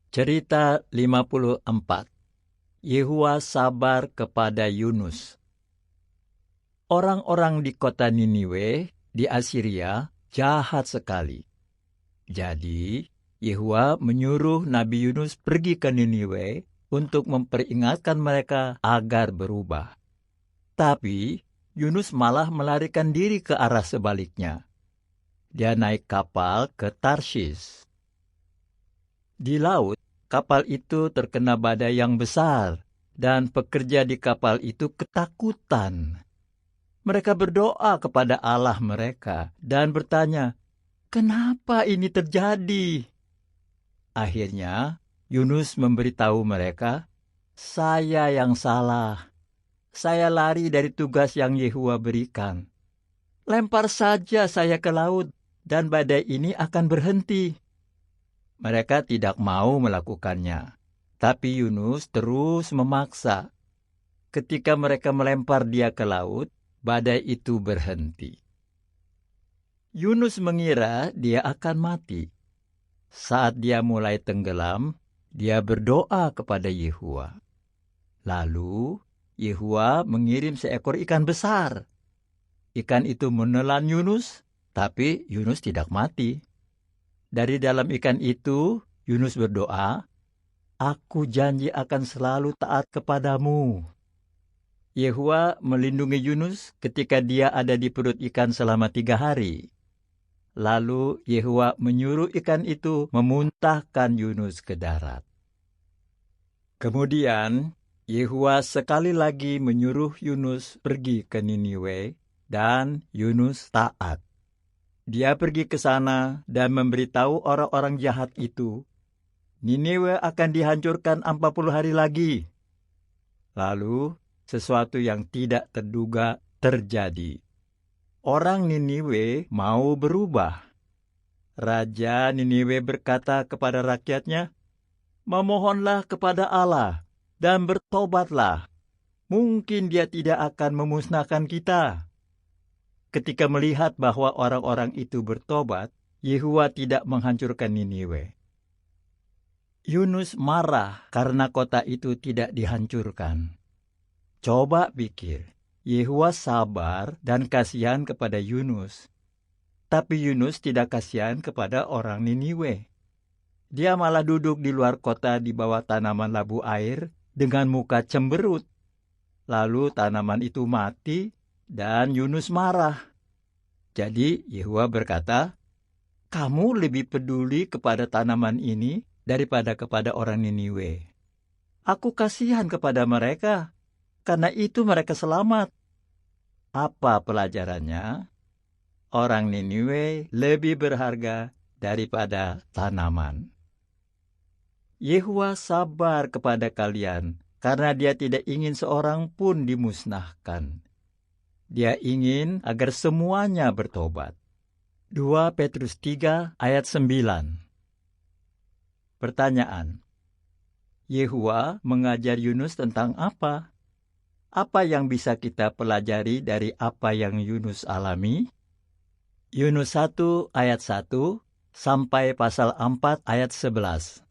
Cerita 54. Yehua sabar kepada Yunus. Orang-orang di kota Niniwe di Asiria jahat sekali. Jadi, Yehua menyuruh Nabi Yunus pergi ke Niniwe untuk memperingatkan mereka agar berubah. Tapi, Yunus malah melarikan diri ke arah sebaliknya. Dia naik kapal ke Tarsis. Di laut, kapal itu terkena badai yang besar, dan pekerja di kapal itu ketakutan. Mereka berdoa kepada Allah mereka dan bertanya, "Kenapa ini terjadi?" Akhirnya, Yunus memberitahu mereka, "Saya yang salah. Saya lari dari tugas yang Yehua berikan. Lempar saja saya ke laut, dan badai ini akan berhenti." Mereka tidak mau melakukannya, tapi Yunus terus memaksa. Ketika mereka melempar dia ke laut, badai itu berhenti. Yunus mengira dia akan mati. Saat dia mulai tenggelam, dia berdoa kepada Yehua. Lalu, Yehua mengirim seekor ikan besar. Ikan itu menelan Yunus, tapi Yunus tidak mati. Dari dalam ikan itu, Yunus berdoa, "Aku janji akan selalu taat kepadamu." Yehua melindungi Yunus ketika dia ada di perut ikan selama 3 hari. Lalu Yehua menyuruh ikan itu memuntahkan Yunus ke darat. Kemudian, Yehua sekali lagi menyuruh Yunus pergi ke Niniwe, dan Yunus taat. Dia pergi ke sana dan memberitahu orang-orang jahat itu, "Niniwe akan dihancurkan 40 hari lagi." Lalu, sesuatu yang tidak terduga terjadi. Orang Niniwe mau berubah. Raja Niniwe berkata kepada rakyatnya, "Memohonlah kepada Allah dan bertobatlah. Mungkin Dia tidak akan memusnahkan kita." Ketika melihat bahwa orang-orang itu bertobat, Yehua tidak menghancurkan Niniwe. Yunus marah karena kota itu tidak dihancurkan. Coba pikir, Yehua sabar dan kasihan kepada Yunus. Tapi Yunus tidak kasihan kepada orang Niniwe. Dia malah duduk di luar kota di bawah tanaman labu air dengan muka cemberut. Lalu tanaman itu mati dan Yunus marah. Jadi Yehua berkata, "Kamu lebih peduli kepada tanaman ini daripada kepada orang Niniwe. Aku kasihan kepada mereka, karena itu mereka selamat." Apa pelajarannya? Orang Niniwe lebih berharga daripada tanaman. Yehua sabar kepada kalian, karena Dia tidak ingin seorang pun dimusnahkan. Dia ingin agar semuanya bertobat. 2 Petrus 3 ayat 9. Pertanyaan: Yehua mengajar Yunus tentang apa? Apa yang bisa kita pelajari dari apa yang Yunus alami? Yunus 1 ayat 1 sampai pasal 4 ayat 11.